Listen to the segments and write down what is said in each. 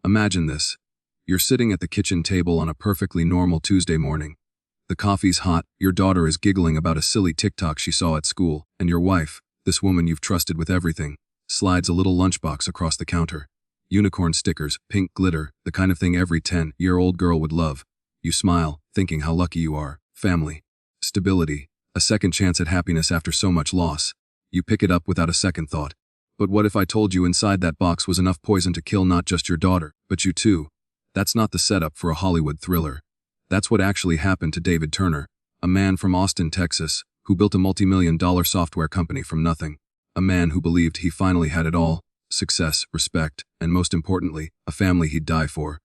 Imagine this. You're sitting at the kitchen table on a perfectly normal Tuesday morning. The coffee's hot, your daughter is giggling about a silly TikTok she saw at school, and your wife, this woman you've trusted with everything, slides a little lunchbox across the counter. Unicorn stickers, pink glitter, the kind of thing every 10-year-old girl would love. You smile, thinking how lucky you are. Family. Stability. A second chance at happiness after so much loss. You pick it up without a second thought. But what if I told you inside that box was enough poison to kill not just your daughter, but you too? That's not the setup for a Hollywood thriller. That's what actually happened to David Turner, a man from Austin, Texas, who built a multi-million-dollar software company from nothing. A man who believed he finally had it all: success, respect, and most importantly, a family he'd die for.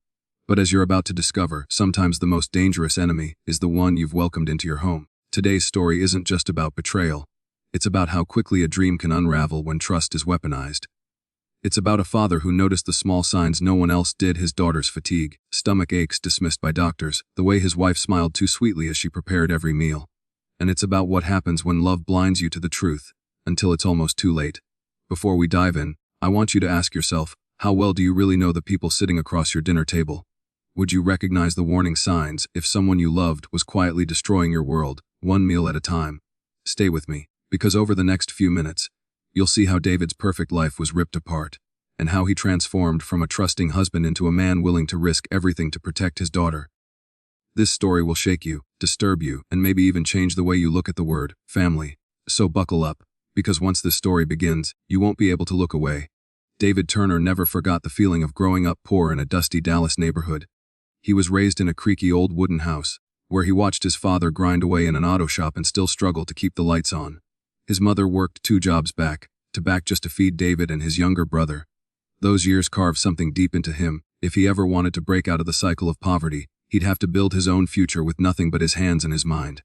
But as you're about to discover, sometimes the most dangerous enemy is the one you've welcomed into your home. Today's story isn't just about betrayal. It's about how quickly a dream can unravel when trust is weaponized. It's about a father who noticed the small signs no one else did: his daughter's fatigue, stomach aches dismissed by doctors, the way his wife smiled too sweetly as she prepared every meal. And it's about what happens when love blinds you to the truth, until it's almost too late. Before we dive in, I want you to ask yourself, how well do you really know the people sitting across your dinner table? Would you recognize the warning signs if someone you loved was quietly destroying your world, one meal at a time? Stay with me, because over the next few minutes, you'll see how David's perfect life was ripped apart, and how he transformed from a trusting husband into a man willing to risk everything to protect his daughter. This story will shake you, disturb you, and maybe even change the way you look at the word family. So buckle up, because once this story begins, you won't be able to look away. David Turner never forgot the feeling of growing up poor in a dusty Dallas neighborhood. He was raised in a creaky old wooden house, where he watched his father grind away in an auto shop and still struggle to keep the lights on. His mother worked 2 jobs back to back just to feed David and his younger brother. Those years carved something deep into him. If he ever wanted to break out of the cycle of poverty, he'd have to build his own future with nothing but his hands and his mind.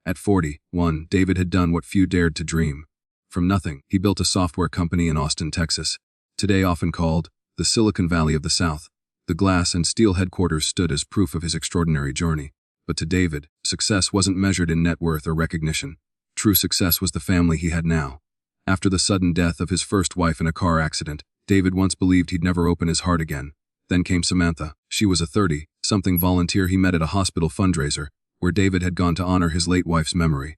At 41, David had done what few dared to dream. From nothing, he built a software company in Austin, Texas, today often called the Silicon Valley of the South. The glass and steel headquarters stood as proof of his extraordinary journey. But to David, success wasn't measured in net worth or recognition. True success was the family he had now. After the sudden death of his first wife in a car accident, David once believed he'd never open his heart again. Then came Samantha. She was a 30-something volunteer he met at a hospital fundraiser, where David had gone to honor his late wife's memory.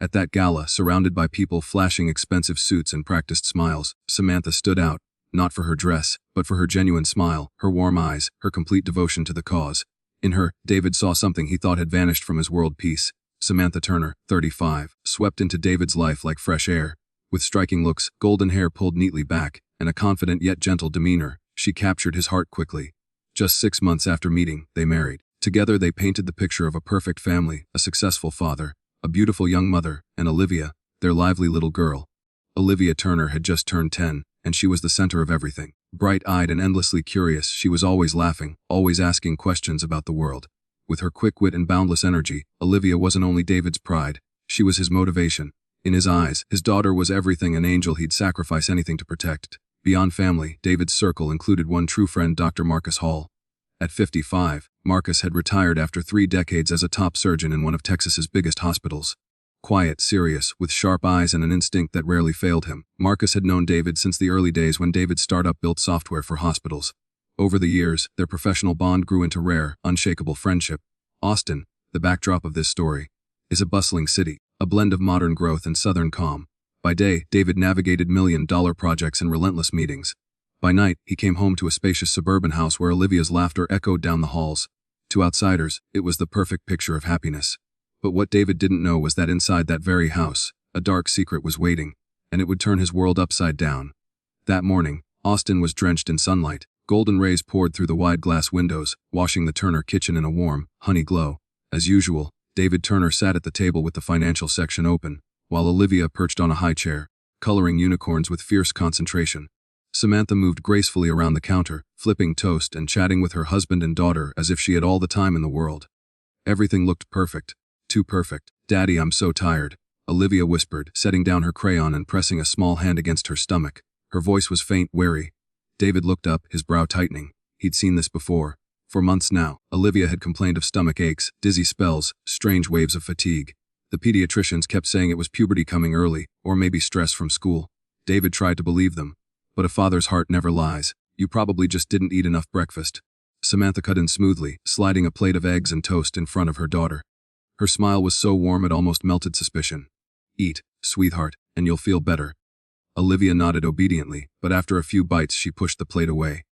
At that gala, surrounded by people flashing expensive suits and practiced smiles, Samantha stood out, not for her dress, but for her genuine smile, her warm eyes, her complete devotion to the cause. In her, David saw something he thought had vanished from his world: peace. Samantha Turner, 35, swept into David's life like fresh air. With striking looks, golden hair pulled neatly back, and a confident yet gentle demeanor, she captured his heart quickly. Just 6 months after meeting, they married. Together they painted the picture of a perfect family: a successful father, a beautiful young mother, and Olivia, their lively little girl. Olivia Turner had just turned 10, and she was the center of everything. Bright-eyed and endlessly curious, she was always laughing, always asking questions about the world. With her quick wit and boundless energy, Olivia wasn't only David's pride, she was his motivation. In his eyes, his daughter was everything: an angel he'd sacrifice anything to protect. Beyond family, David's circle included one true friend: Dr. Marcus Hall. At 55, Marcus had retired after 3 decades as a top surgeon in one of Texas's biggest hospitals. Quiet, serious, with sharp eyes and an instinct that rarely failed him, Marcus had known David since the early days when David's startup built software for hospitals. Over the years, their professional bond grew into rare, unshakable friendship. Austin, the backdrop of this story, is a bustling city, a blend of modern growth and southern calm. By day, David navigated million-dollar projects and relentless meetings. By night, he came home to a spacious suburban house where Olivia's laughter echoed down the halls. To outsiders, it was the perfect picture of happiness. But what David didn't know was that inside that very house, a dark secret was waiting, and it would turn his world upside down. That morning, Austin was drenched in sunlight. Golden rays poured through the wide glass windows, washing the Turner kitchen in a warm, honey glow. As usual, David Turner sat at the table with the financial section open, while Olivia perched on a high chair, coloring unicorns with fierce concentration. Samantha moved gracefully around the counter, flipping toast and chatting with her husband and daughter as if she had all the time in the world. Everything looked perfect. Too perfect. "Daddy, I'm so tired," Olivia whispered, setting down her crayon and pressing a small hand against her stomach. Her voice was faint, wary. David looked up, his brow tightening. He'd seen this before. For months now, Olivia had complained of stomach aches, dizzy spells, strange waves of fatigue. The pediatricians kept saying it was puberty coming early, or maybe stress from school. David tried to believe them. But a father's heart never lies. You probably just didn't eat enough breakfast. Samantha cut in smoothly, sliding a plate of eggs and toast in front of her daughter. Her smile was so warm it almost melted suspicion. Eat, sweetheart, and you'll feel better. Olivia nodded obediently, but after a few bites she pushed the plate away.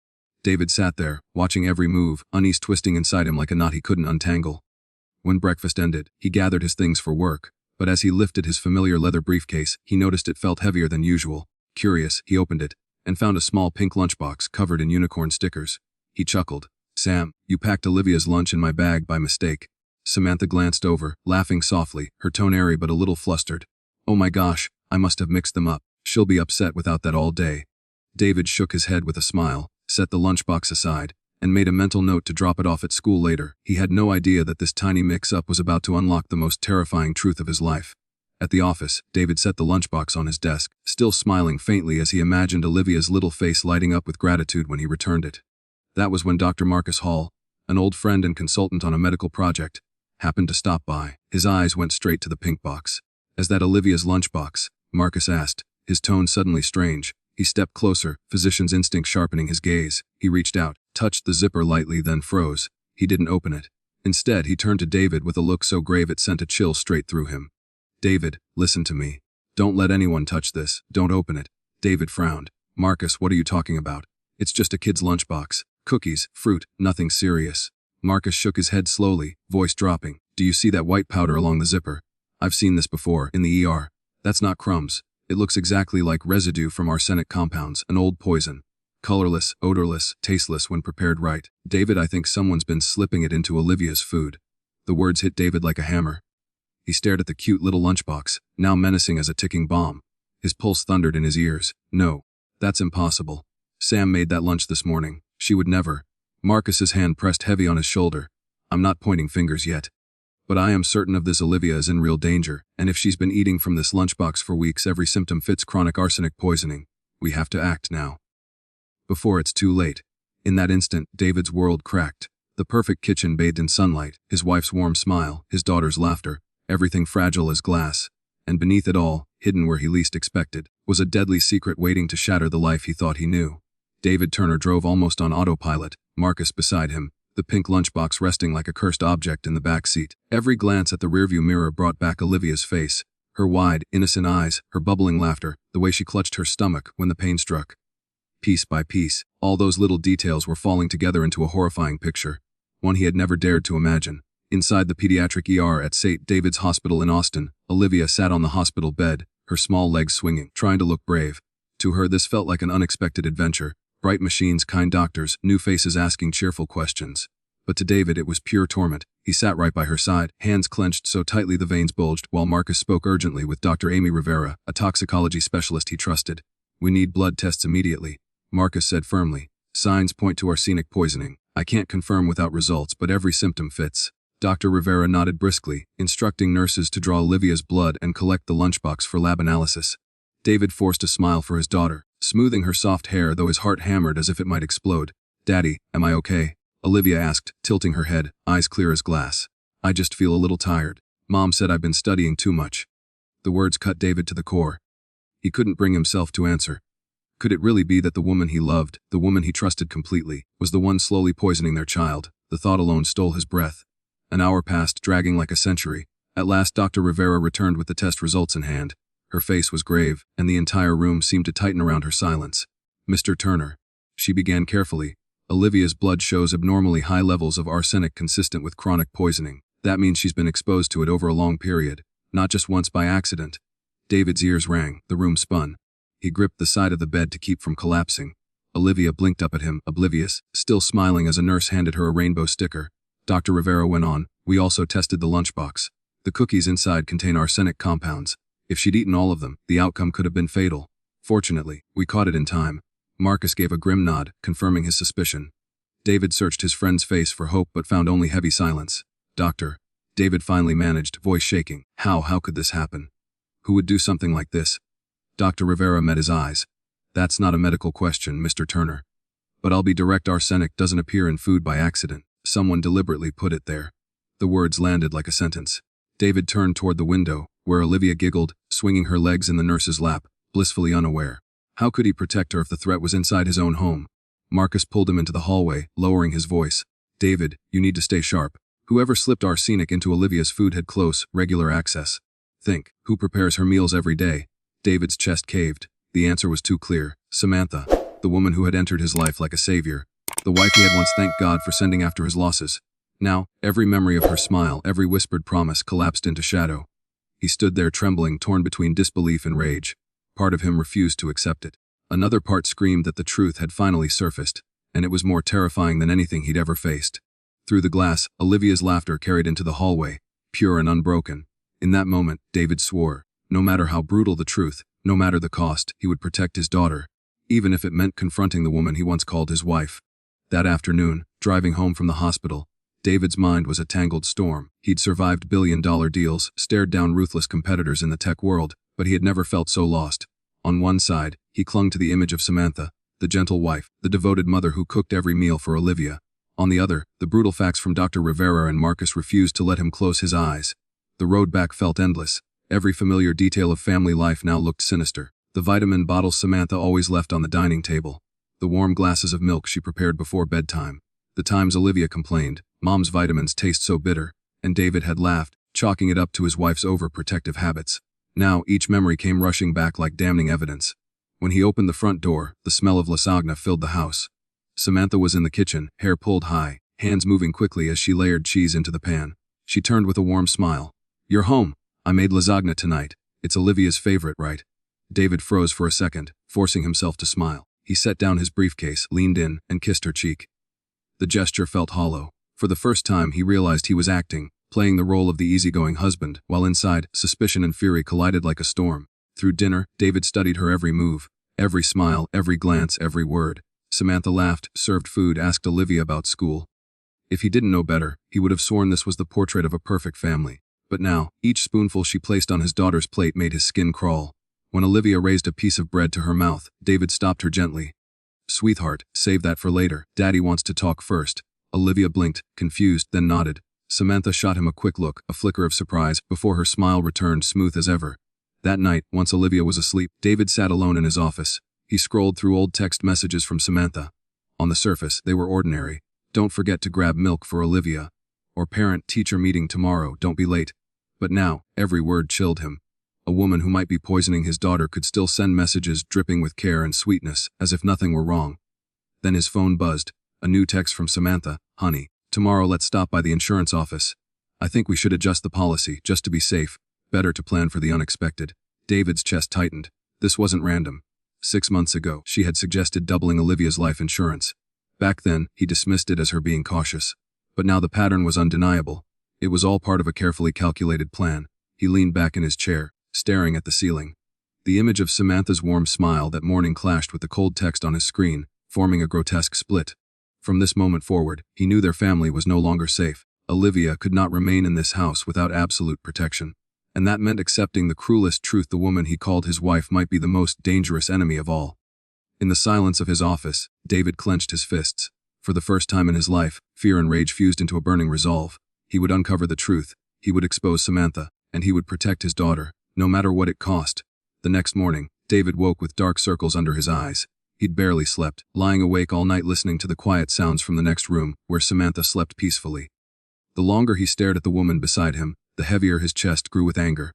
David sat there, watching every move, unease twisting inside him like a knot he couldn't untangle. When breakfast ended, he gathered his things for work, but as he lifted his familiar leather briefcase, he noticed it felt heavier than usual. Curious, he opened it, and found a small pink lunchbox covered in unicorn stickers. He chuckled. Sam, you packed Olivia's lunch in my bag by mistake. Samantha glanced over, laughing softly, her tone airy but a little flustered. Oh my gosh, I must have mixed them up. She'll be upset without that all day. David shook his head with a smile, set the lunchbox aside, and made a mental note to drop it off at school later. He had no idea that this tiny mix-up was about to unlock the most terrifying truth of his life. At the office, David set the lunchbox on his desk, still smiling faintly as he imagined Olivia's little face lighting up with gratitude when he returned it. That was when Dr. Marcus Hall, an old friend and consultant on a medical project, happened to stop by. His eyes went straight to the pink box. "Is that Olivia's lunchbox?" Marcus asked, his tone suddenly strange. He stepped closer, physician's instinct sharpening his gaze. He reached out, touched the zipper lightly, then froze. He didn't open it. Instead, he turned to David with a look so grave it sent a chill straight through him. "David, listen to me. Don't let anyone touch this. Don't open it." David frowned. "Marcus, what are you talking about? It's just a kid's lunchbox. Cookies, fruit, nothing serious." Marcus shook his head slowly, voice dropping. "Do you see that white powder along the zipper? I've seen this before, in the ER. That's not crumbs. It looks exactly like residue from arsenic compounds, an old poison. Colorless, odorless, tasteless when prepared right. David, I think someone's been slipping it into Olivia's food." The words hit David like a hammer. He stared at the cute little lunchbox, now menacing as a ticking bomb. His pulse thundered in his ears. "No, that's impossible. Sam made that lunch this morning. She would never." Marcus's hand pressed heavy on his shoulder. "I'm not pointing fingers yet. But I am certain of this. Olivia is in real danger, and if she's been eating from this lunchbox for weeks, every symptom fits chronic arsenic poisoning. We have to act now, before it's too late." In that instant, David's world cracked. The perfect kitchen bathed in sunlight, his wife's warm smile, his daughter's laughter, everything fragile as glass. And beneath it all, hidden where he least expected, was a deadly secret waiting to shatter the life he thought he knew. David Turner drove almost on autopilot, Marcus beside him, the pink lunchbox resting like a cursed object in the back seat. Every glance at the rearview mirror brought back Olivia's face, her wide, innocent eyes, her bubbling laughter, the way she clutched her stomach when the pain struck. Piece by piece, all those little details were falling together into a horrifying picture, one he had never dared to imagine. Inside the pediatric ER at St. David's Hospital in Austin, Olivia sat on the hospital bed, her small legs swinging, trying to look brave. To her, this felt like an unexpected adventure. Bright machines, kind doctors, new faces asking cheerful questions. But to David it was pure torment. He sat right by her side, hands clenched so tightly the veins bulged, while Marcus spoke urgently with Dr. Amy Rivera, a toxicology specialist he trusted. "We need blood tests immediately," Marcus said firmly. "Signs point to arsenic poisoning. I can't confirm without results, but every symptom fits." Dr. Rivera nodded briskly, instructing nurses to draw Olivia's blood and collect the lunchbox for lab analysis. David forced a smile for his daughter, smoothing her soft hair, though his heart hammered as if it might explode. "Daddy, am I okay?" Olivia asked, tilting her head, eyes clear as glass. "I just feel a little tired. Mom said I've been studying too much." The words cut David to the core. He couldn't bring himself to answer. Could it really be that the woman he loved, the woman he trusted completely, was the one slowly poisoning their child? The thought alone stole his breath. An hour passed, dragging like a century. At last Dr. Rivera returned with the test results in hand. Her face was grave, and the entire room seemed to tighten around her silence. "Mr. Turner," she began carefully, "Olivia's blood shows abnormally high levels of arsenic consistent with chronic poisoning. That means she's been exposed to it over a long period, not just once by accident." David's ears rang, the room spun. He gripped the side of the bed to keep from collapsing. Olivia blinked up at him, oblivious, still smiling as a nurse handed her a rainbow sticker. Dr. Rivera went on, "We also tested the lunchbox. The cookies inside contain arsenic compounds. If she'd eaten all of them, the outcome could have been fatal. Fortunately, we caught it in time." Marcus gave a grim nod, confirming his suspicion. David searched his friend's face for hope but found only heavy silence. "Doctor," David finally managed, voice shaking. How could this happen? Who would do something like this?" Dr. Rivera met his eyes. "That's not a medical question, Mr. Turner. But I'll be direct. Arsenic doesn't appear in food by accident. Someone deliberately put it there." The words landed like a sentence. David turned toward the window, where Olivia giggled, swinging her legs in the nurse's lap, blissfully unaware. How could he protect her if the threat was inside his own home? Marcus pulled him into the hallway, lowering his voice. David, you need to stay sharp. Whoever slipped arsenic into Olivia's food had close, regular access. Think, who prepares her meals every day? David's chest caved. The answer was too clear. Samantha, the woman who had entered his life like a savior. The wife he had once thanked God for sending after his losses. Now, every memory of her smile, every whispered promise collapsed into shadow. He stood there trembling, torn between disbelief and rage. Part of him refused to accept it. Another part screamed that the truth had finally surfaced, and it was more terrifying than anything he'd ever faced. Through the glass, Olivia's laughter carried into the hallway, pure and unbroken. In that moment, David swore, no matter how brutal the truth, no matter the cost, he would protect his daughter, even if it meant confronting the woman he once called his wife. That afternoon, driving home from the hospital, David's mind was a tangled storm. He'd survived billion-dollar deals, stared down ruthless competitors in the tech world, but he had never felt so lost. On one side, he clung to the image of Samantha, the gentle wife, the devoted mother who cooked every meal for Olivia. On the other, the brutal facts from Dr. Rivera and Marcus refused to let him close his eyes. The road back felt endless. Every familiar detail of family life now looked sinister. The vitamin bottles Samantha always left on the dining table. The warm glasses of milk she prepared before bedtime. The times Olivia complained, "Mom's vitamins taste so bitter," and David had laughed, chalking it up to his wife's overprotective habits. Now, each memory came rushing back like damning evidence. When he opened the front door, the smell of lasagna filled the house. Samantha was in the kitchen, hair pulled high, hands moving quickly as she layered cheese into the pan. She turned with a warm smile. "You're home. I made lasagna tonight. It's Olivia's favorite, right?" David froze for a second, forcing himself to smile. He set down his briefcase, leaned in, and kissed her cheek. The gesture felt hollow. For the first time, he realized he was acting, playing the role of the easygoing husband, while inside, suspicion and fury collided like a storm. Through dinner, David studied her every move, every smile, every glance, every word. Samantha laughed, served food, asked Olivia about school. If he didn't know better, he would have sworn this was the portrait of a perfect family. But now, each spoonful she placed on his daughter's plate made his skin crawl. When Olivia raised a piece of bread to her mouth, David stopped her gently. "Sweetheart, save that for later. Daddy wants to talk first." Olivia blinked, confused, then nodded. Samantha shot him a quick look, a flicker of surprise, before her smile returned smooth as ever. That night, once Olivia was asleep, David sat alone in his office. He scrolled through old text messages from Samantha. On the surface, they were ordinary. "Don't forget to grab milk for Olivia." Or "Parent-teacher meeting tomorrow, don't be late." But now, every word chilled him. A woman who might be poisoning his daughter could still send messages dripping with care and sweetness, as if nothing were wrong. Then his phone buzzed. A new text from Samantha. "Honey, tomorrow let's stop by the insurance office. I think we should adjust the policy, just to be safe. Better to plan for the unexpected." David's chest tightened. This wasn't random. 6 months ago, she had suggested doubling Olivia's life insurance. Back then, he dismissed it as her being cautious. But now the pattern was undeniable. It was all part of a carefully calculated plan. He leaned back in his chair, staring at the ceiling. The image of Samantha's warm smile that morning clashed with the cold text on his screen, forming a grotesque split. From this moment forward, he knew their family was no longer safe. Olivia could not remain in this house without absolute protection. And that meant accepting the cruelest truth: the woman he called his wife might be the most dangerous enemy of all. In the silence of his office, David clenched his fists. For the first time in his life, fear and rage fused into a burning resolve. He would uncover the truth, he would expose Samantha, and he would protect his daughter, no matter what it cost. The next morning, David woke with dark circles under his eyes. He'd barely slept, lying awake all night listening to the quiet sounds from the next room, where Samantha slept peacefully. The longer he stared at the woman beside him, the heavier his chest grew with anger.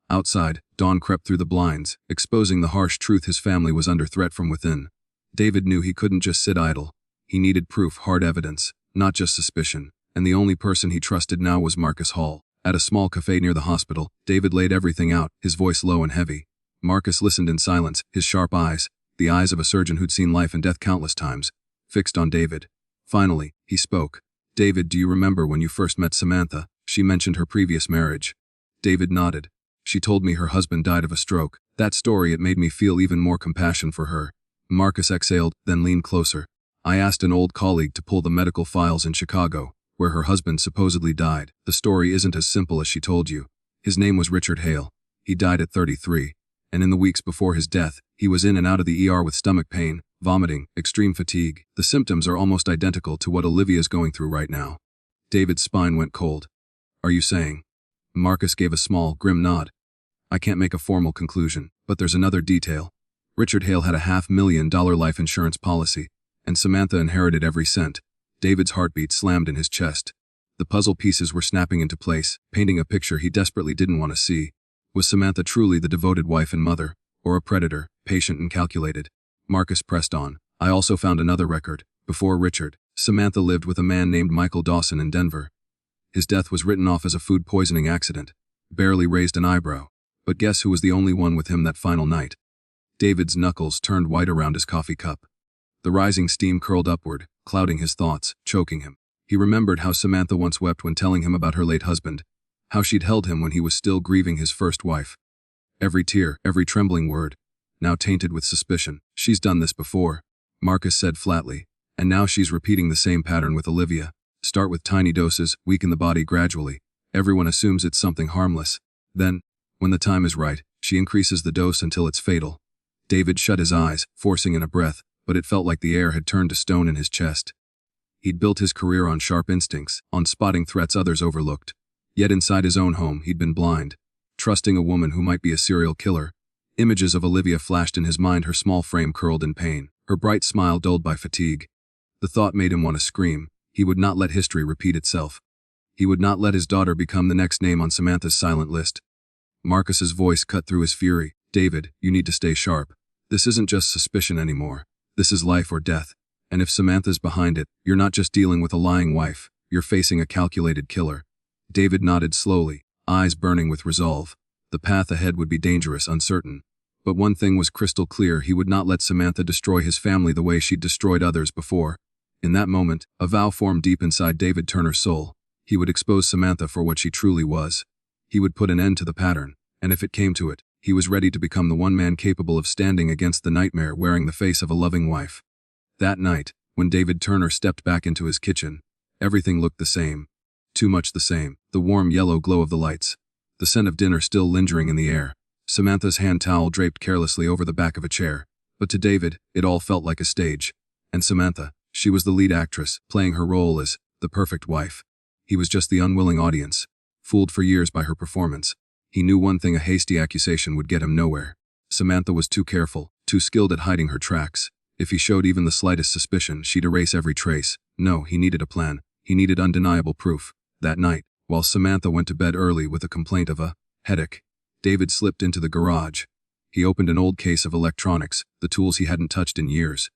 Outside, dawn crept through the blinds, exposing the harsh truth: his family was under threat from within. David knew he couldn't just sit idle. He needed proof, hard evidence, not just suspicion. And the only person he trusted now was Marcus Hall. At a small cafe near the hospital, David laid everything out, his voice low and heavy. Marcus listened in silence, his sharp eyes, the eyes of a surgeon who'd seen life and death countless times, fixed on David. Finally, he spoke. "David, do you remember when you first met Samantha? She mentioned her previous marriage." David nodded. "She told me her husband died of a stroke. That story, it made me feel even more compassion for her." Marcus exhaled, then leaned closer. "I asked an old colleague to pull the medical files in Chicago, where her husband supposedly died. The story isn't as simple as she told you. His name was Richard Hale. He died at 33. And in the weeks before his death, he was in and out of the ER with stomach pain, vomiting, extreme fatigue. The symptoms are almost identical to what Olivia's going through right now." David's spine went cold. "Are you saying?" Marcus gave a small, grim nod. "I can't make a formal conclusion, but there's another detail. Richard Hale had a $500,000 life insurance policy, and Samantha inherited every cent. David's heartbeat slammed in his chest. The puzzle pieces were snapping into place, painting a picture he desperately didn't want to see. Was Samantha truly the devoted wife and mother, or a predator, patient and calculated? Marcus pressed on. I also found another record. Before Richard, Samantha lived with a man named Michael Dawson in Denver. His death was written off as a food poisoning accident. Barely raised an eyebrow. But guess who was the only one with him that final night? David's knuckles turned white around his coffee cup. The rising steam curled upward, clouding his thoughts, choking him. He remembered how Samantha once wept when telling him about her late husband, how she'd held him when he was still grieving his first wife. Every tear, every trembling word, now tainted with suspicion. She's done this before, Marcus said flatly, and now she's repeating the same pattern with Olivia. Start with tiny doses, weaken the body gradually. Everyone assumes it's something harmless. Then, when the time is right, she increases the dose until it's fatal. David shut his eyes, forcing in a breath, but it felt like the air had turned to stone in his chest. He'd built his career on sharp instincts, on spotting threats others overlooked. Yet inside his own home, he'd been blind. Trusting a woman who might be a serial killer. Images of Olivia flashed in his mind, her small frame curled in pain, her bright smile dulled by fatigue. The thought made him want to scream. He would not let history repeat itself. He would not let his daughter become the next name on Samantha's silent list. Marcus's voice cut through his fury. David, you need to stay sharp. This isn't just suspicion anymore. This is life or death. And if Samantha's behind it, you're not just dealing with a lying wife, you're facing a calculated killer. David nodded slowly, eyes burning with resolve. The path ahead would be dangerous, uncertain. But one thing was crystal clear: he would not let Samantha destroy his family the way she'd destroyed others before. In that moment, a vow formed deep inside David Turner's soul. He would expose Samantha for what she truly was. He would put an end to the pattern, and if it came to it, he was ready to become the one man capable of standing against the nightmare wearing the face of a loving wife. That night, when David Turner stepped back into his kitchen, everything looked the same. Too much the same. The warm yellow glow of the lights. The scent of dinner still lingering in the air. Samantha's hand towel draped carelessly over the back of a chair. But to David, it all felt like a stage. And Samantha, she was the lead actress, playing her role as the perfect wife. He was just the unwilling audience, fooled for years by her performance. He knew one thing: a hasty accusation would get him nowhere. Samantha was too careful, too skilled at hiding her tracks. If he showed even the slightest suspicion, she'd erase every trace. No, he needed a plan. He needed undeniable proof. That night, while Samantha went to bed early with a complaint of a headache, David slipped into the garage. He opened an old case of electronics, the tools he hadn't touched in years.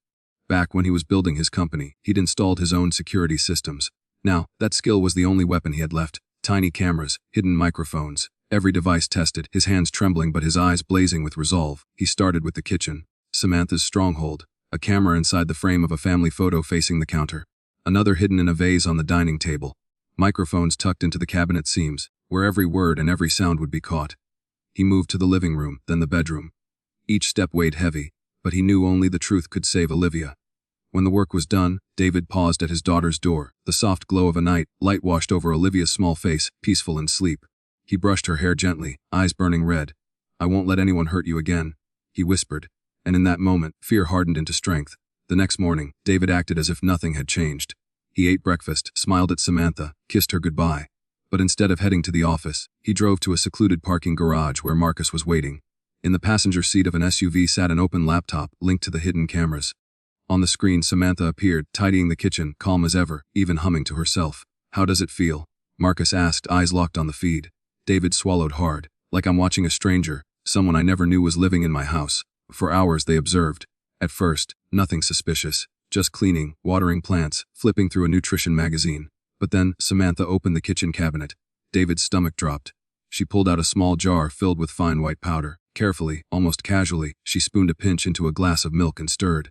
Back when he was building his company, he'd installed his own security systems. Now, that skill was the only weapon he had left. Tiny cameras, hidden microphones, every device tested, his hands trembling but his eyes blazing with resolve. He started with the kitchen, Samantha's stronghold. A camera inside the frame of a family photo facing the counter. Another hidden in a vase on the dining table. Microphones tucked into the cabinet seams, where every word and every sound would be caught. He moved to the living room, then the bedroom. Each step weighed heavy, but he knew only the truth could save Olivia. When the work was done, David paused at his daughter's door. The soft glow of a night light washed over Olivia's small face, peaceful in sleep. He brushed her hair gently, eyes burning red. I won't let anyone hurt you again, he whispered. And in that moment, fear hardened into strength. The next morning, David acted as if nothing had changed. He ate breakfast, smiled at Samantha, kissed her goodbye. But instead of heading to the office, he drove to a secluded parking garage where Marcus was waiting. In the passenger seat of an SUV sat an open laptop linked to the hidden cameras. On the screen, Samantha appeared, tidying the kitchen, calm as ever, even humming to herself. How does it feel? Marcus asked, eyes locked on the feed. David swallowed hard. Like I'm watching a stranger, someone I never knew was living in my house. For hours they observed. At first, nothing suspicious. Just cleaning, watering plants, flipping through a nutrition magazine. But then, Samantha opened the kitchen cabinet. David's stomach dropped. She pulled out a small jar filled with fine white powder. Carefully, almost casually, she spooned a pinch into a glass of milk and stirred.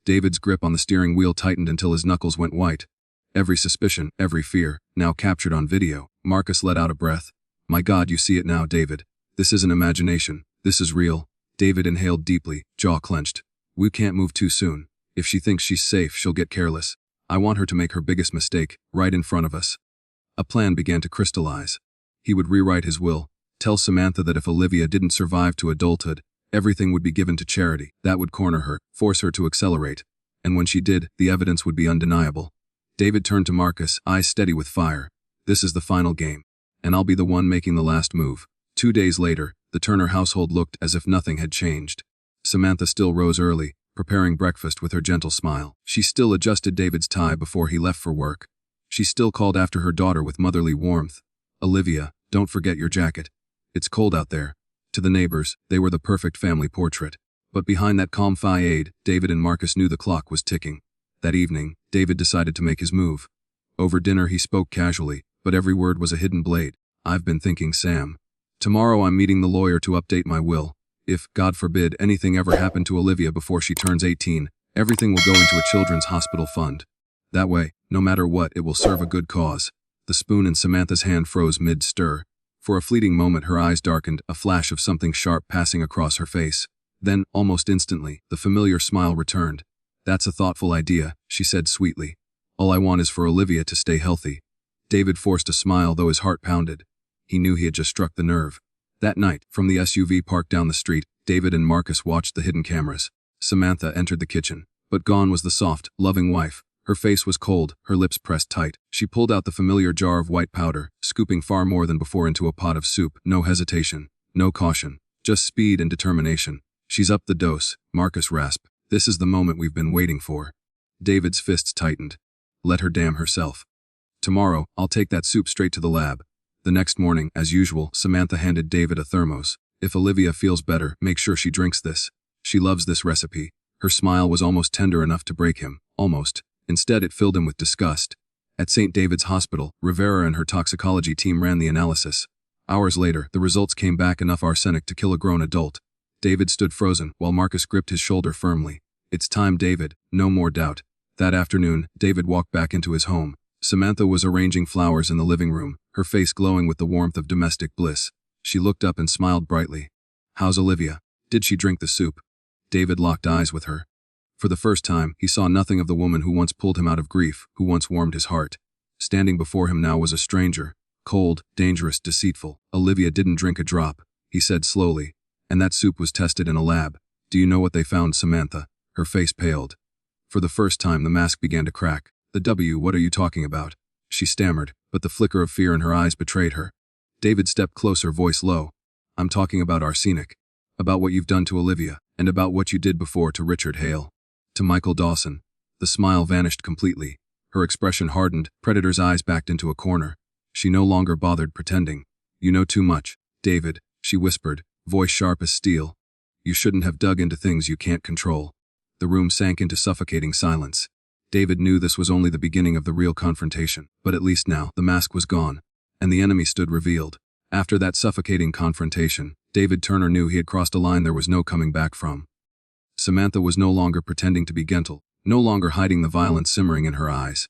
David's grip on the steering wheel tightened until his knuckles went white. Every suspicion, every fear, now captured on video. Marcus let out a breath. My God, you see it now, David. This isn't imagination. This is real. David inhaled deeply, jaw clenched. We can't move too soon. If she thinks she's safe, she'll get careless. I want her to make her biggest mistake, right in front of us. A plan began to crystallize. He would rewrite his will, tell Samantha that if Olivia didn't survive to adulthood, everything would be given to charity. That would corner her, force her to accelerate. And when she did, the evidence would be undeniable. David turned to Marcus, eyes steady with fire. This is the final game. And I'll be the one making the last move. 2 days later, the Turner household looked as if nothing had changed. Samantha still rose early, preparing breakfast with her gentle smile. She still adjusted David's tie before he left for work. She still called after her daughter with motherly warmth. "Olivia, don't forget your jacket. It's cold out there." To the neighbors, they were the perfect family portrait. But behind that calm facade, David and Marcus knew the clock was ticking. That evening, David decided to make his move. Over dinner he spoke casually, but every word was a hidden blade. "I've been thinking, Sam. Tomorrow I'm meeting the lawyer to update my will. If, God forbid, anything ever happened to Olivia before she turns 18, everything will go into a children's hospital fund. That way, no matter what, it will serve a good cause." The spoon in Samantha's hand froze mid-stir. For a fleeting moment her eyes darkened, a flash of something sharp passing across her face. Then, almost instantly, the familiar smile returned. "That's a thoughtful idea," she said sweetly. "All I want is for Olivia to stay healthy." David forced a smile, though his heart pounded. He knew he had just struck the nerve. That night, from the SUV parked down the street, David and Marcus watched the hidden cameras. Samantha entered the kitchen, but gone was the soft, loving wife. Her face was cold, her lips pressed tight. She pulled out the familiar jar of white powder, scooping far more than before into a pot of soup. No hesitation, no caution, just speed and determination. "She's up the dose," Marcus rasped. "This is the moment we've been waiting for." David's fists tightened. "Let her damn herself. Tomorrow, I'll take that soup straight to the lab." The next morning, as usual, Samantha handed David a thermos. "If Olivia feels better, make sure she drinks this. She loves this recipe." Her smile was almost tender enough to break him. Almost. Instead, it filled him with disgust. At St. David's Hospital, Rivera and her toxicology team ran the analysis. Hours later, the results came back: enough arsenic to kill a grown adult. David stood frozen, while Marcus gripped his shoulder firmly. "It's time, David, no more doubt." That afternoon, David walked back into his home. Samantha was arranging flowers in the living room, her face glowing with the warmth of domestic bliss. She looked up and smiled brightly. "How's Olivia? Did she drink the soup?" David locked eyes with her. For the first time, he saw nothing of the woman who once pulled him out of grief, who once warmed his heart. Standing before him now was a stranger. Cold, dangerous, deceitful. "Olivia didn't drink a drop," he said slowly. "And that soup was tested in a lab. Do you know what they found, Samantha?" Her face paled. For the first time the mask began to crack. What are you talking about?" she stammered, but the flicker of fear in her eyes betrayed her. David stepped closer, voice low. "I'm talking about arsenic. About what you've done to Olivia, and about what you did before to Richard Hale. To Michael Dawson." The smile vanished completely. Her expression hardened, Predator's eyes backed into a corner. She no longer bothered pretending. "You know too much, David," she whispered, voice sharp as steel. "You shouldn't have dug into things you can't control." The room sank into suffocating silence. David knew this was only the beginning of the real confrontation, but at least now, the mask was gone, and the enemy stood revealed. After that suffocating confrontation, David Turner knew he had crossed a line there was no coming back from. Samantha was no longer pretending to be gentle, no longer hiding the violence simmering in her eyes.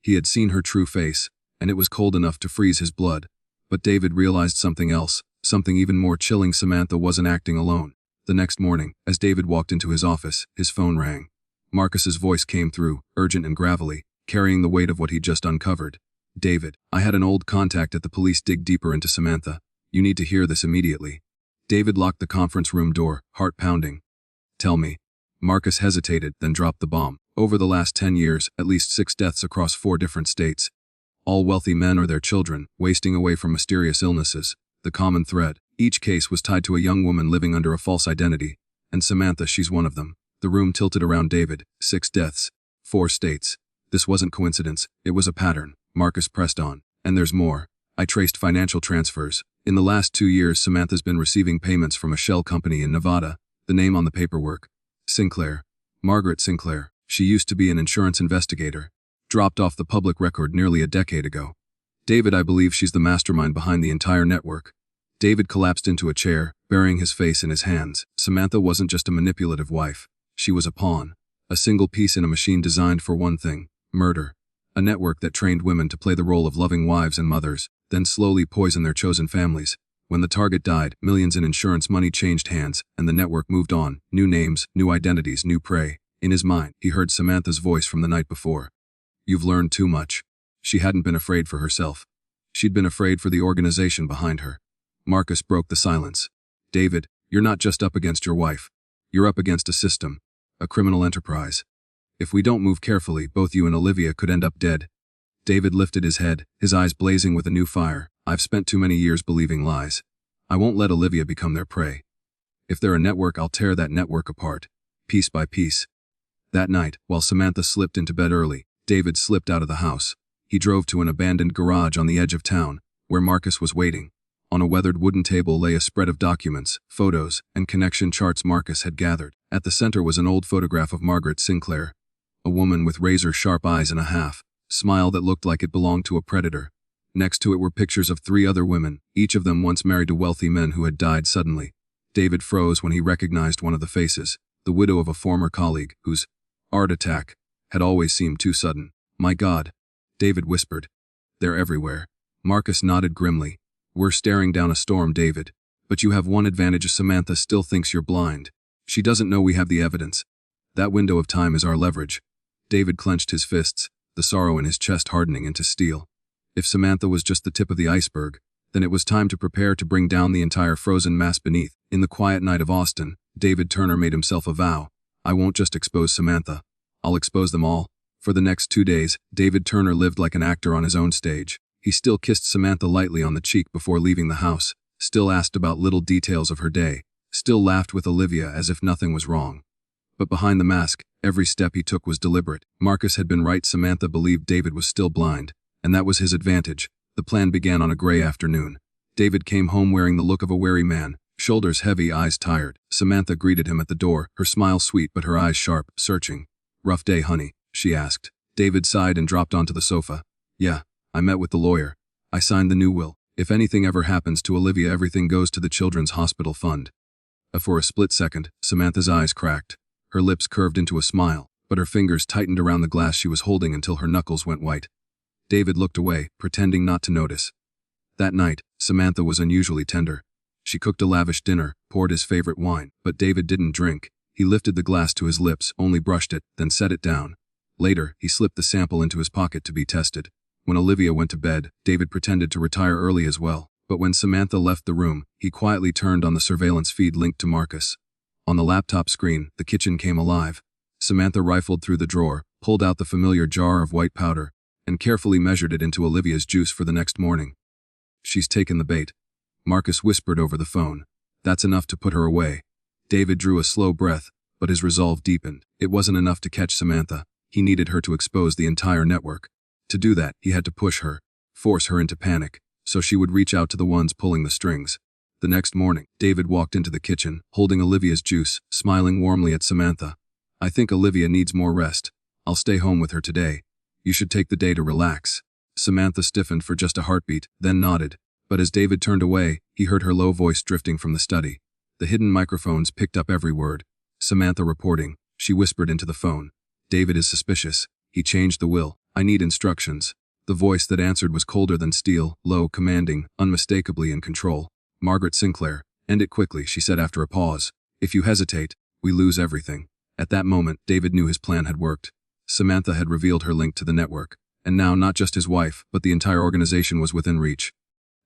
He had seen her true face, and it was cold enough to freeze his blood. But David realized something else, something even more chilling. Samantha wasn't acting alone. The next morning, as David walked into his office, his phone rang. Marcus's voice came through, urgent and gravelly, carrying the weight of what he'd just uncovered. "David, I had an old contact at the police dig deeper into Samantha. You need to hear this immediately." David locked the conference room door, heart pounding. "Tell me." Marcus hesitated, then dropped the bomb. "Over the last 10 years, at least 6 deaths across 4 different states. All wealthy men or their children, wasting away from mysterious illnesses. The common thread. Each case was tied to a young woman living under a false identity. And Samantha, she's one of them." The room tilted around David. 6 deaths. 4 states. This wasn't coincidence, it was a pattern. Marcus pressed on. "And there's more. I traced financial transfers. In the last 2 years, Samantha's been receiving payments from a shell company in Nevada. The name on the paperwork. Sinclair. Margaret Sinclair. She used to be an insurance investigator. Dropped off the public record nearly a decade ago. David, I believe she's the mastermind behind the entire network." David collapsed into a chair, burying his face in his hands. Samantha wasn't just a manipulative wife. She was a pawn. A single piece in a machine designed for one thing: murder. A network that trained women to play the role of loving wives and mothers, then slowly poison their chosen families. When the target died, millions in insurance money changed hands, and the network moved on. New names, new identities, new prey. In his mind, he heard Samantha's voice from the night before. "You've learned too much." She hadn't been afraid for herself. She'd been afraid for the organization behind her. Marcus broke the silence. "David, you're not just up against your wife. You're up against a system. A criminal enterprise. If we don't move carefully, both you and Olivia could end up dead." David lifted his head, his eyes blazing with a new fire. "I've spent too many years believing lies. I won't let Olivia become their prey. If they're a network, I'll tear that network apart. piece by piece. That night, while Samantha slipped into bed early, David slipped out of the house. He drove to an abandoned garage on the edge of town, where Marcus was waiting. On a weathered wooden table lay a spread of documents, photos, and connection charts Marcus had gathered. At the center was an old photograph of Margaret Sinclair, a woman with razor-sharp eyes and a smile that looked like it belonged to a predator. Next to it were pictures of 3 other women, each of them once married to wealthy men who had died suddenly. David froze when he recognized one of the faces, the widow of a former colleague, whose heart attack had always seemed too sudden. "My God," David whispered. "They're everywhere." Marcus nodded grimly. "We're staring down a storm, David. But you have one advantage: Samantha still thinks you're blind. She doesn't know we have the evidence. That window of time is our leverage." David clenched his fists, the sorrow in his chest hardening into steel. If Samantha was just the tip of the iceberg, then it was time to prepare to bring down the entire frozen mass beneath. In the quiet night of Austin, David Turner made himself a vow. "I won't just expose Samantha. I'll expose them all." For the next 2 days, David Turner lived like an actor on his own stage. He still kissed Samantha lightly on the cheek before leaving the house, still asked about little details of her day, still laughed with Olivia as if nothing was wrong. But behind the mask, every step he took was deliberate. Marcus had been right. Samantha believed David was still blind, and that was his advantage. The plan began on a gray afternoon. David came home wearing the look of a weary man, shoulders heavy, eyes tired. Samantha greeted him at the door, her smile sweet but her eyes sharp, searching. "Rough day, honey?" she asked. David sighed and dropped onto the sofa. "Yeah, I met with the lawyer. I signed the new will. If anything ever happens to Olivia, everything goes to the Children's Hospital Fund." For a split second, Samantha's eyes cracked. Her lips curved into a smile, but her fingers tightened around the glass she was holding until her knuckles went white. David looked away, pretending not to notice. That night, Samantha was unusually tender. She cooked a lavish dinner, poured his favorite wine, but David didn't drink. He lifted the glass to his lips, only brushed it, then set it down. Later, he slipped the sample into his pocket to be tested. When Olivia went to bed, David pretended to retire early as well. But when Samantha left the room, he quietly turned on the surveillance feed linked to Marcus. On the laptop screen, the kitchen came alive. Samantha rifled through the drawer, pulled out the familiar jar of white powder, and carefully measured it into Olivia's juice for the next morning. "She's taken the bait," Marcus whispered over the phone. "That's enough to put her away." David drew a slow breath, but his resolve deepened. It wasn't enough to catch Samantha. He needed her to expose the entire network. To do that, he had to push her, force her into panic, so she would reach out to the ones pulling the strings. The next morning, David walked into the kitchen, holding Olivia's juice, smiling warmly at Samantha. "I think Olivia needs more rest. I'll stay home with her today. You should take the day to relax." Samantha stiffened for just a heartbeat, then nodded. But as David turned away, he heard her low voice drifting from the study. The hidden microphones picked up every word. "Samantha reporting," she whispered into the phone. "David is suspicious. He changed the will. I need instructions." The voice that answered was colder than steel, low, commanding, unmistakably in control. "Margaret Sinclair. End it quickly," she said after a pause. "If you hesitate, we lose everything." At that moment, David knew his plan had worked. Samantha had revealed her link to the network, and now not just his wife, but the entire organization was within reach.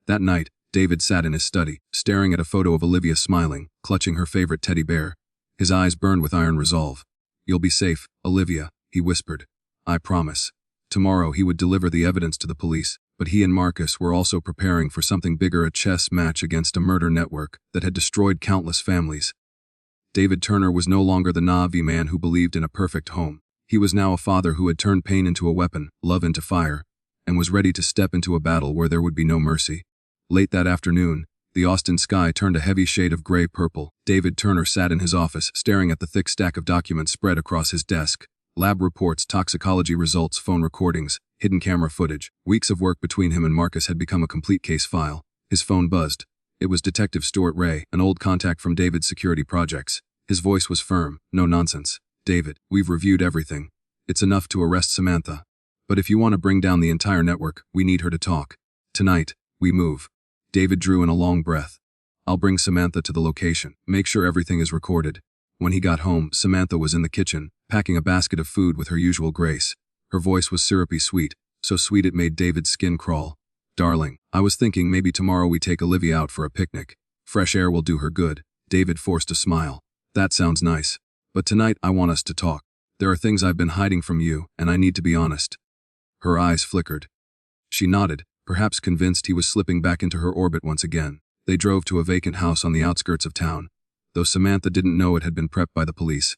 That night, David sat in his study, staring at a photo of Olivia smiling, clutching her favorite teddy bear. His eyes burned with iron resolve. "You'll be safe, Olivia," he whispered. "I promise." Tomorrow he would deliver the evidence to the police, but he and Marcus were also preparing for something bigger, a chess match against a murder network that had destroyed countless families. David Turner was no longer the naive man who believed in a perfect home. He was now a father who had turned pain into a weapon, love into fire, and was ready to step into a battle where there would be no mercy. Late that afternoon, the Austin sky turned a heavy shade of gray-purple. David Turner sat in his office, staring at the thick stack of documents spread across his desk. Lab reports, toxicology results, phone recordings, hidden camera footage. Weeks of work between him and Marcus had become a complete case file. His phone buzzed. It was Detective Stuart Ray, an old contact from David's security projects. His voice was firm. "No nonsense. David, we've reviewed everything. It's enough to arrest Samantha. But if you want to bring down the entire network, we need her to talk. Tonight, we move." David drew in a long breath. "I'll bring Samantha to the location. Make sure everything is recorded." When he got home, Samantha was in the kitchen, packing a basket of food with her usual grace. Her voice was syrupy sweet, so sweet it made David's skin crawl. "Darling, I was thinking maybe tomorrow we take Olivia out for a picnic. Fresh air will do her good." David forced a smile. "That sounds nice. But tonight I want us to talk. There are things I've been hiding from you, and I need to be honest." Her eyes flickered. She nodded, perhaps convinced he was slipping back into her orbit once again. They drove to a vacant house on the outskirts of town. Though Samantha didn't know it had been prepped by the police.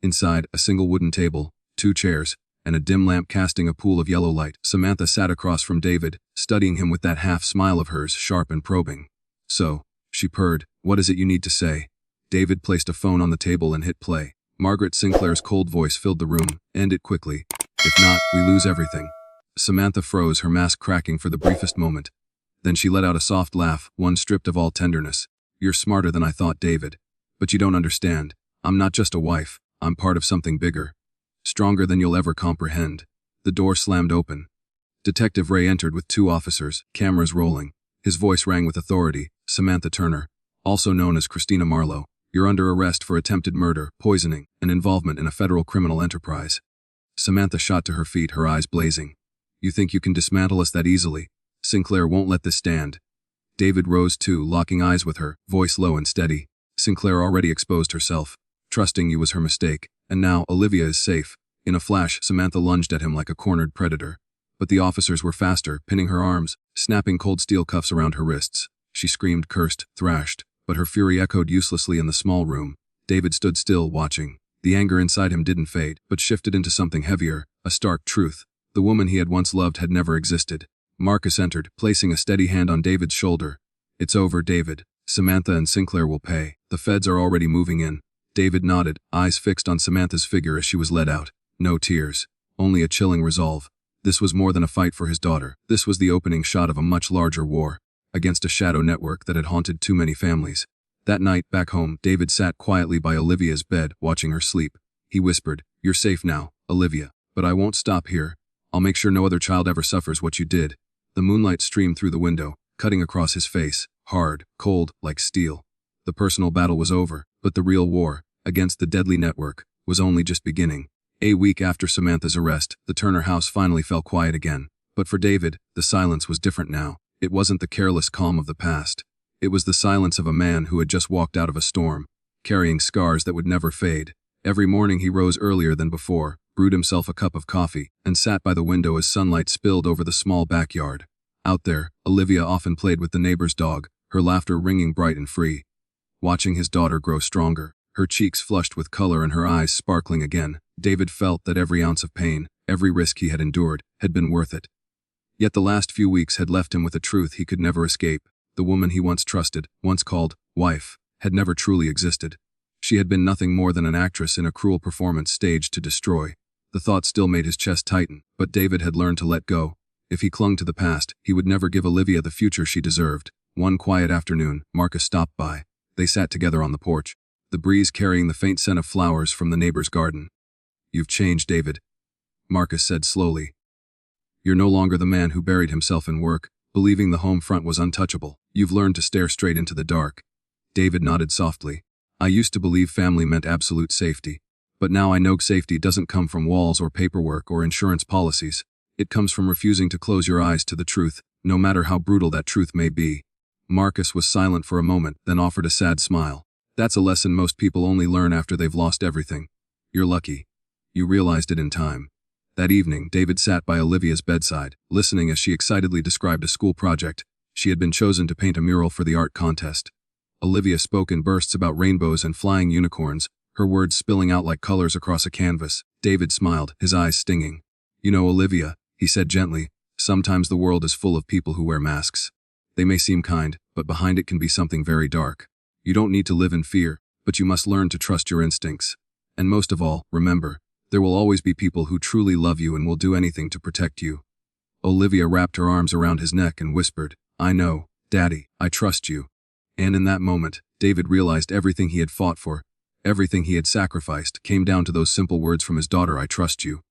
Inside, a single wooden table, 2 chairs, and a dim lamp casting a pool of yellow light. Samantha sat across from David, studying him with that half-smile of hers, sharp and probing. "So," she purred, "what is it you need to say?" David placed a phone on the table and hit play. Margaret Sinclair's cold voice filled the room. "End it quickly. If not, we lose everything." Samantha froze, her mask cracking for the briefest moment. Then she let out a soft laugh, one stripped of all tenderness. "You're smarter than I thought, David. But you don't understand. I'm not just a wife. I'm part of something bigger. Stronger than you'll ever comprehend." The door slammed open. Detective Ray entered with 2 officers, cameras rolling. His voice rang with authority. "Samantha Turner, also known as Christina Marlowe, you're under arrest for attempted murder, poisoning, and involvement in a federal criminal enterprise." Samantha shot to her feet, her eyes blazing. "You think you can dismantle us that easily? Sinclair won't let this stand." David rose too, locking eyes with her, voice low and steady. "Sinclair already exposed herself. Trusting you was her mistake, and now Olivia is safe." In a flash, Samantha lunged at him like a cornered predator. But the officers were faster, pinning her arms, snapping cold steel cuffs around her wrists. She screamed, cursed, thrashed, but her fury echoed uselessly in the small room. David stood still, watching. The anger inside him didn't fade, but shifted into something heavier, a stark truth. The woman he had once loved had never existed. Marcus entered, placing a steady hand on David's shoulder. "It's over, David. Samantha and Sinclair will pay. The feds are already moving in." David nodded, eyes fixed on Samantha's figure as she was led out. No tears, only a chilling resolve. This was more than a fight for his daughter. This was the opening shot of a much larger war, against a shadow network that had haunted too many families. That night, back home, David sat quietly by Olivia's bed, watching her sleep. He whispered, "You're safe now, Olivia. But I won't stop here. I'll make sure no other child ever suffers what you did." The moonlight streamed through the window, cutting across his face, hard, cold, like steel. The personal battle was over, but the real war, against the deadly network, was only just beginning. A week after Samantha's arrest, the Turner house finally fell quiet again. But for David, the silence was different now. It wasn't the careless calm of the past. It was the silence of a man who had just walked out of a storm, carrying scars that would never fade. Every morning he rose earlier than before, brewed himself a cup of coffee, and sat by the window as sunlight spilled over the small backyard. Out there, Olivia often played with the neighbor's dog, her laughter ringing bright and free. Watching his daughter grow stronger, her cheeks flushed with color and her eyes sparkling again, David felt that every ounce of pain, every risk he had endured, had been worth it. Yet the last few weeks had left him with a truth he could never escape. The woman he once trusted, once called wife, had never truly existed. She had been nothing more than an actress in a cruel performance staged to destroy. The thought still made his chest tighten, but David had learned to let go. If he clung to the past, he would never give Olivia the future she deserved. One quiet afternoon, Marcus stopped by. They sat together on the porch, the breeze carrying the faint scent of flowers from the neighbor's garden. "You've changed, David," Marcus said slowly. "You're no longer the man who buried himself in work, believing the home front was untouchable. You've learned to stare straight into the dark." David nodded softly. "I used to believe family meant absolute safety. But now I know safety doesn't come from walls or paperwork or insurance policies. It comes from refusing to close your eyes to the truth, no matter how brutal that truth may be." Marcus was silent for a moment, then offered a sad smile. "That's a lesson most people only learn after they've lost everything. You're lucky. You realized it in time." That evening, David sat by Olivia's bedside, listening as she excitedly described a school project. She had been chosen to paint a mural for the art contest. Olivia spoke in bursts about rainbows and flying unicorns, her words spilling out like colors across a canvas. David smiled, his eyes stinging. "You know, Olivia," he said gently, "sometimes the world is full of people who wear masks. They may seem kind, but behind it can be something very dark. You don't need to live in fear, but you must learn to trust your instincts. And most of all, remember, there will always be people who truly love you and will do anything to protect you." Olivia wrapped her arms around his neck and whispered, "I know, Daddy, I trust you." And in that moment, David realized everything he had fought for, everything he had sacrificed, came down to those simple words from his daughter, "I trust you."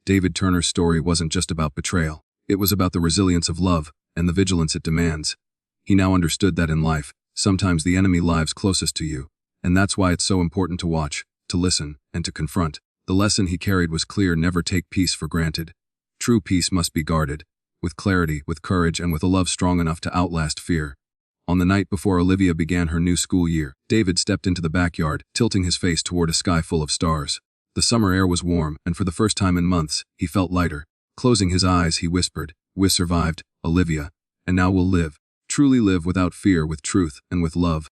David Turner's story wasn't just about betrayal. It was about the resilience of love and the vigilance it demands. He now understood that in life, sometimes the enemy lives closest to you, and that's why it's so important to watch, to listen, and to confront. The lesson he carried was clear: never take peace for granted. True peace must be guarded, with clarity, with courage, and with a love strong enough to outlast fear. On the night before Olivia began her new school year, David stepped into the backyard, tilting his face toward a sky full of stars. The summer air was warm, and for the first time in months, he felt lighter. Closing his eyes, he whispered, "We survived, Olivia, and now we'll live. Truly live without fear, with truth, and with love."